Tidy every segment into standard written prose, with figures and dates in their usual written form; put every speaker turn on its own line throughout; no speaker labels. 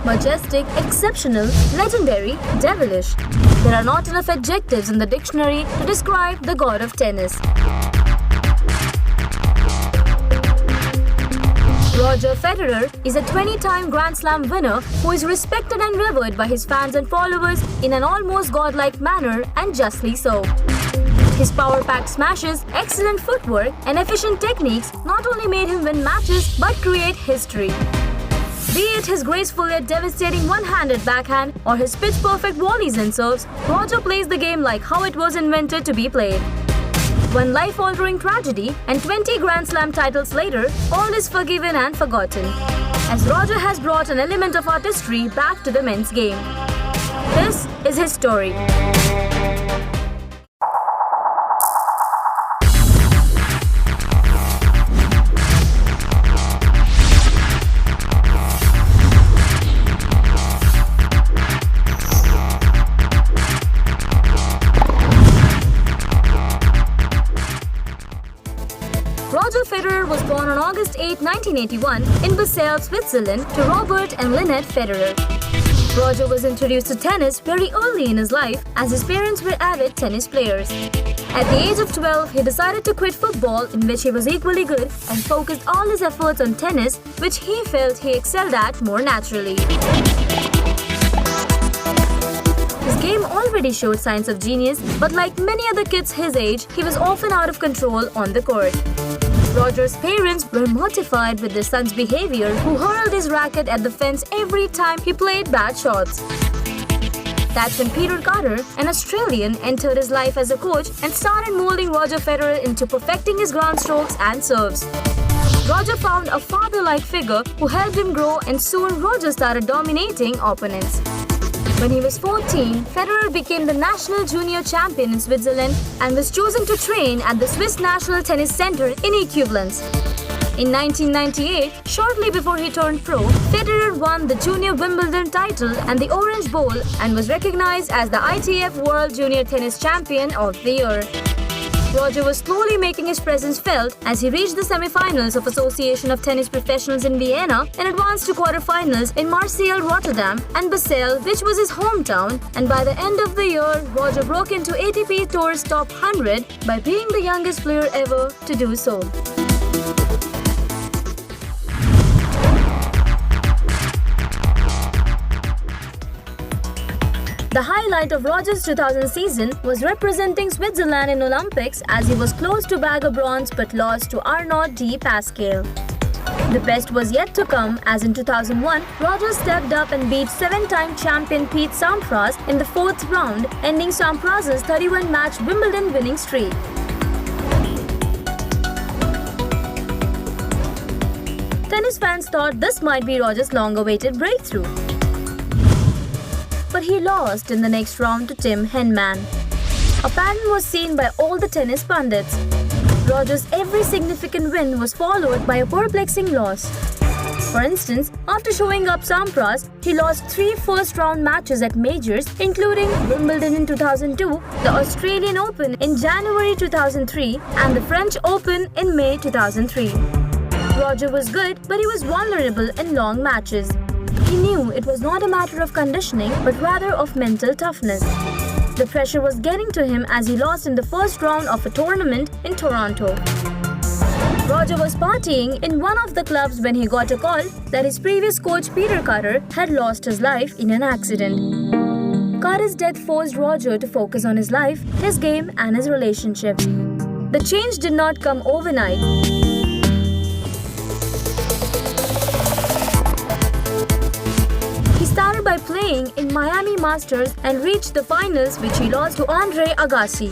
majestic, exceptional, legendary, devilish. There are not enough adjectives in the dictionary to describe the god of tennis. Roger Federer is a 20-time Grand Slam winner who is respected and revered by his fans and followers in an almost godlike manner, and justly so. His power-packed smashes, excellent footwork, and efficient techniques not only made him win matches but create history. Be it his graceful yet devastating one-handed backhand or his pitch-perfect volleys and serves, Roger plays the game like how it was invented to be played. One life-altering tragedy and 20 Grand Slam titles later, all is forgiven and forgotten, as Roger has brought an element of artistry back to the men's game. This is his story. Roger Federer was born on August 8, 1981 in Basel, Switzerland to Robert and Lynette Federer. Roger was introduced to tennis very early in his life as his parents were avid tennis players. At the age of 12, he decided to quit football, in which he was equally good, and focused all his efforts on tennis, which he felt he excelled at more naturally. His game already showed signs of genius, but like many other kids his age, he was often out of control on the court. Roger's parents were mortified with their son's behavior, who hurled his racket at the fence every time he played bad shots. That's when Peter Carter, an Australian, entered his life as a coach and started molding Roger Federer into perfecting his ground strokes and serves. Roger found a father-like figure who helped him grow, and soon Roger started dominating opponents. When he was 14, Federer became the national junior champion in Switzerland and was chosen to train at the Swiss National Tennis Center in Equivalence. In 1998, shortly before he turned pro, Federer won the Junior Wimbledon title and the Orange Bowl and was recognized as the ITF World Junior Tennis Champion of the Year. Roger was slowly making his presence felt as he reached the semi-finals of Association of Tennis Professionals in Vienna and advanced to quarter-finals in Marseille, Rotterdam and Basel, which was his hometown, and by the end of the year, Roger broke into ATP Tour's top 100 by being the youngest player ever to do so. The highlight of Roger's 2000 season was representing Switzerland in Olympics, as he was close to bag a bronze but lost to Arnaud de Pascal. The best was yet to come, as in 2001, Roger stepped up and beat 7-time champion Pete Sampras in the 4th round, ending Sampras' 31-match Wimbledon winning streak. Tennis fans thought this might be Roger's long-awaited breakthrough. But he lost in the next round to Tim Henman. A pattern was seen by all the tennis pundits. Roger's every significant win was followed by a perplexing loss. For instance, after showing up Sampras, he lost 3 first-round matches at majors, including Wimbledon in 2002, the Australian Open in January 2003, and the French Open in May 2003. Roger was good, but he was vulnerable in long matches. He knew it was not a matter of conditioning, but rather of mental toughness. The pressure was getting to him as he lost in the first round of a tournament in Toronto. Roger was partying in one of the clubs when he got a call that his previous coach Peter Carter had lost his life in an accident. Carter's death forced Roger to focus on his life, his game, and his relationships. The change did not come overnight. He started by playing in Miami Masters and reached the finals, which he lost to Andre Agassi.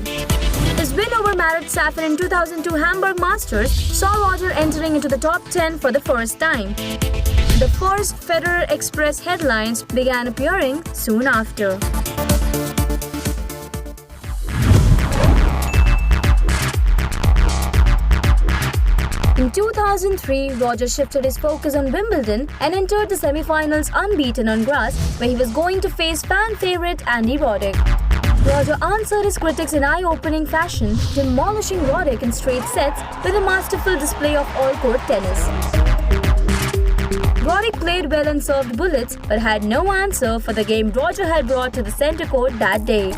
His win over Marat Safin in 2002 Hamburg Masters saw Roger entering into the top 10 for the first time. The first Federer Express headlines began appearing soon after. In 2003, Roger shifted his focus on Wimbledon and entered the semi-finals unbeaten on grass, where he was going to face fan favourite Andy Roddick. Roger answered his critics in eye-opening fashion, demolishing Roddick in straight sets with a masterful display of all-court tennis. Vavrinec played well and served bullets, but had no answer for the game Roger had brought to the centre court that day.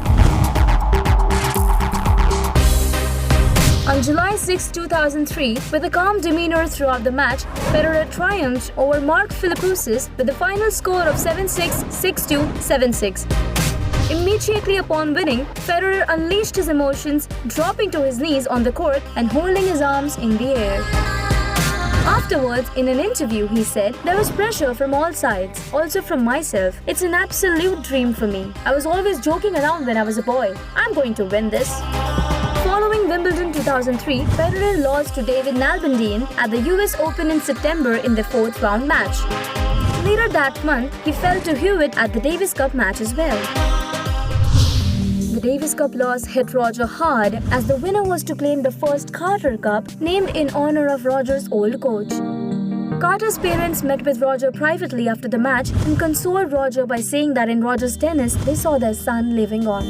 On July 6, 2003, with a calm demeanour throughout the match, Federer triumphed over Mark Philippoussis with the final score of 7-6, 6-2, 7-6. Immediately upon winning, Federer unleashed his emotions, dropping to his knees on the court and holding his arms in the air. Afterwards, in an interview, he said, "There was pressure from all sides, also from myself. It's an absolute dream for me. I was always joking around when I was a boy. I'm going to win this." Following Wimbledon 2003, Federer lost to David Nalbandian at the US Open in September in the 4th round match. Later that month, he fell to Hewitt at the Davis Cup match as well. The Davis Cup loss hit Roger hard, as the winner was to claim the first Carter Cup, named in honor of Roger's old coach. Carter's parents met with Roger privately after the match and consoled Roger by saying that in Roger's tennis, they saw their son living on.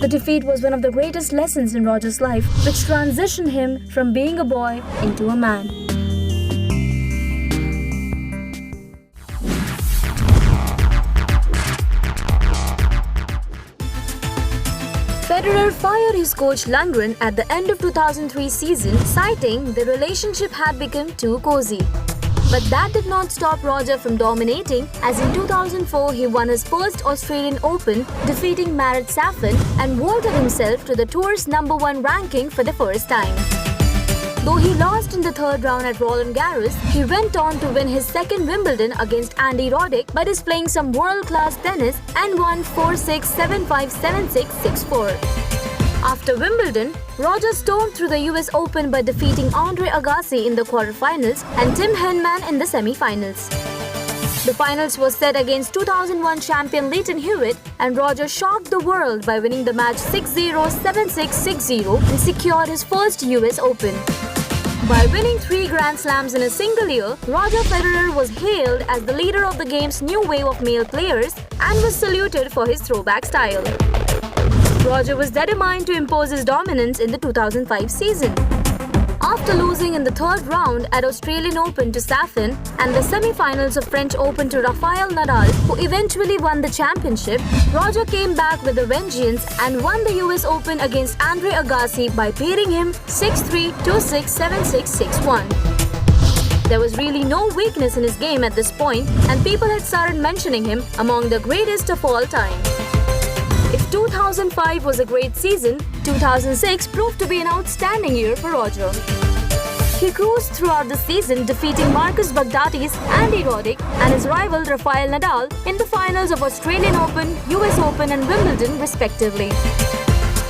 The defeat was one of the greatest lessons in Roger's life, which transitioned him from being a boy into a man. Federer fired his coach Lundgren at the end of 2003 season, citing the relationship had become too cozy. But that did not stop Roger from dominating, as in 2004 he won his first Australian Open, defeating Marin Cilic and vaulted himself to the tour's #1 ranking for the first time. Though he lost in the 3rd round at Roland Garros, he went on to win his 2nd Wimbledon against Andy Roddick by displaying some world-class tennis and won 4-6, 7-5, 7-6, 6-4. After Wimbledon, Roger stormed through the US Open by defeating Andre Agassi in the quarterfinals and Tim Henman in the semi-finals. The finals was set against 2001 champion Leighton Hewitt, and Roger shocked the world by winning the match 6-0, 7-6, 6-0 and secured his first US Open. By winning 3 Grand Slams in a single year, Roger Federer was hailed as the leader of the game's new wave of male players and was saluted for his throwback style. Roger was determined to impose his dominance in the 2005 season. After losing in the 3rd round at Australian Open to Safin and the semi-finals of French Open to Rafael Nadal, who eventually won the championship, Roger came back with a vengeance and won the US Open against Andre Agassi by beating him 6-3, 2-6, 7-6, 6-1. There was really no weakness in his game at this point, and people had started mentioning him among the greatest of all time. If 2005 was a great season, 2006 proved to be an outstanding year for Roger. He cruised throughout the season, defeating Marcus Baghdatis, Andy Roddick and his rival Rafael Nadal in the finals of Australian Open, US Open and Wimbledon respectively.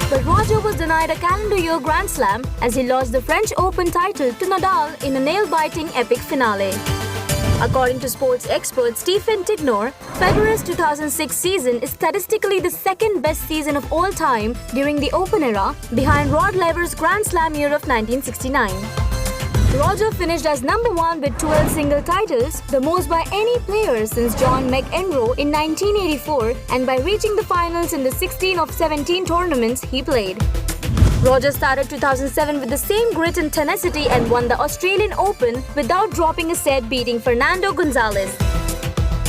But Roger was denied a calendar year Grand Slam as he lost the French Open title to Nadal in a nail-biting epic finale. According to sports expert Stephen Tignor, Federer's 2006 season is statistically the 2nd best season of all time during the Open era, behind Rod Laver's Grand Slam year of 1969. Roger finished as #1 with 12 single titles, the most by any player since John McEnroe in 1984, and by reaching the finals in the 16 of 17 tournaments he played. Roger started 2007 with the same grit and tenacity and won the Australian Open without dropping a set, beating Fernando Gonzalez.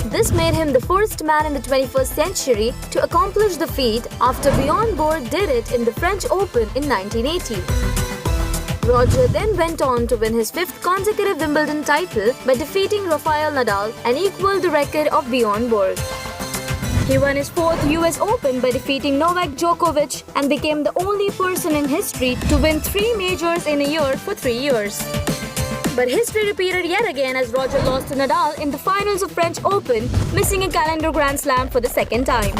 This made him the first man in the 21st century to accomplish the feat after Bjorn Borg did it in the French Open in 1980. Roger then went on to win his 5th consecutive Wimbledon title by defeating Rafael Nadal and equaled the record of Bjorn Borg. He won his 4th US Open by defeating Novak Djokovic and became the only person in history to win 3 majors in a year for 3 years. But history repeated yet again as Roger lost to Nadal in the finals of French Open, missing a calendar Grand Slam for the 2nd time.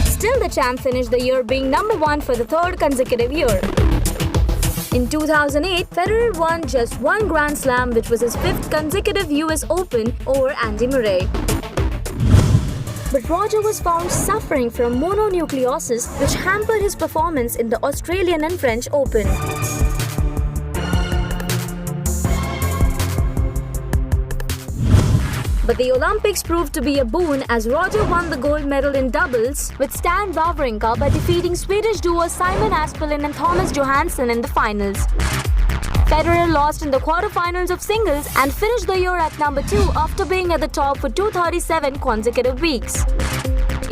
Still, the champ finished the year being #1 for the 3rd consecutive year. In 2008, Federer won just 1 Grand Slam, which was his 5th consecutive US Open over Andy Murray. But Roger was found suffering from mononucleosis, which hampered his performance in the Australian and French Open. But the Olympics proved to be a boon as Roger won the gold medal in doubles with Stan Wawrinka by defeating Swedish duo Simon Aspelin and Thomas Johansson in the finals. Federer lost in the quarterfinals of singles and finished the year at number 2 after being at the top for 237 consecutive weeks.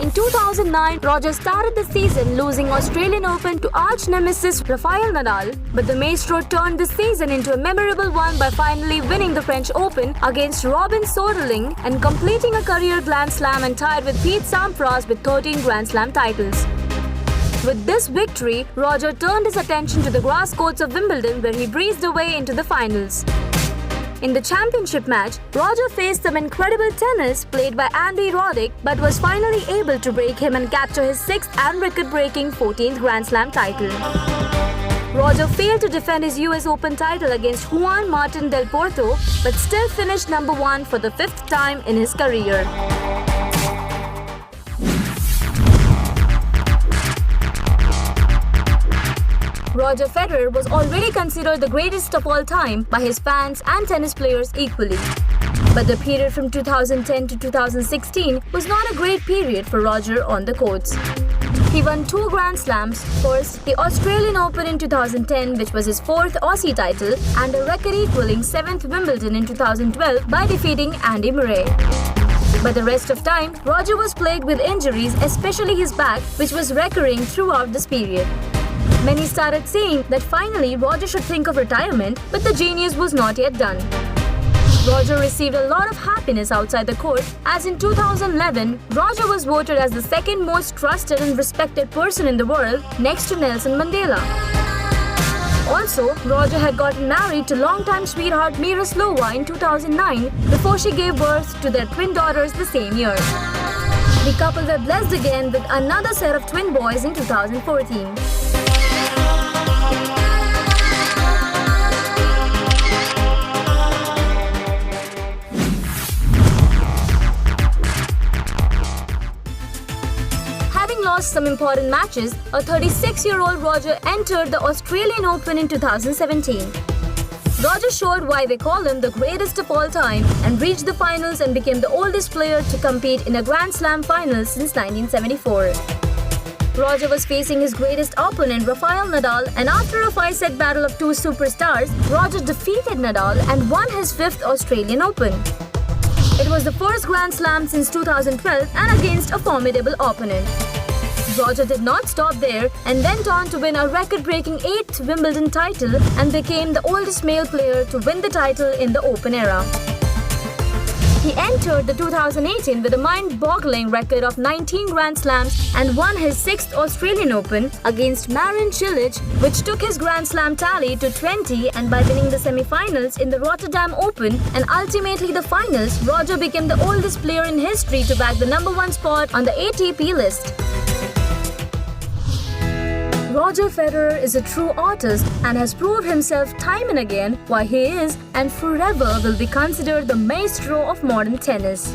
In 2009, Roger started the season losing Australian Open to arch-nemesis Rafael Nadal, but the maestro turned the season into a memorable one by finally winning the French Open against Robin Soderling and completing a career Grand Slam and tied with Pete Sampras with 13 Grand Slam titles. With this victory, Roger turned his attention to the grass courts of Wimbledon where he breezed away into the finals. In the championship match, Roger faced some incredible tennis played by Andy Roddick but was finally able to break him and capture his 6th and record-breaking 14th Grand Slam title. Roger failed to defend his US Open title against Juan Martin del Porto but still finished number 1 for the 5th time in his career. Roger Federer was already considered the greatest of all time by his fans and tennis players equally. But the period from 2010 to 2016 was not a great period for Roger on the courts. He won 2 Grand Slams, first the Australian Open in 2010, which was his 4th Aussie title, and a record-equaling 7th Wimbledon in 2012 by defeating Andy Murray. But the rest of time, Roger was plagued with injuries, especially his back, which was recurring throughout this period. Many started saying that finally Roger should think of retirement, but the genius was not yet done. Roger received a lot of happiness outside the court, as in 2011, Roger was voted as the 2nd most trusted and respected person in the world, next to Nelson Mandela. Also, Roger had gotten married to longtime sweetheart Miraslova in 2009 before she gave birth to their twin daughters the same year. The couple were blessed again with another set of twin boys in 2014. Having lost some important matches, a 36-year-old Roger entered the Australian Open in 2017. Roger showed why they call him the greatest of all time and reached the finals and became the oldest player to compete in a Grand Slam final since 1974. Roger was facing his greatest opponent Rafael Nadal, and after a 5-set battle of 2 superstars, Roger defeated Nadal and won his 5th Australian Open. It was the first Grand Slam since 2012 and against a formidable opponent. Roger did not stop there and went on to win a record-breaking 8th Wimbledon title and became the oldest male player to win the title in the Open era. He entered the 2018 with a mind-boggling record of 19 Grand Slams and won his 6th Australian Open against Marin Cilic, which took his Grand Slam tally to 20, and by winning the semi-finals in the Rotterdam Open and ultimately the finals, Roger became the oldest player in history to bag the number 1 spot on the ATP list. Roger Federer is a true artist and has proved himself time and again why he is and forever will be considered the maestro of modern tennis.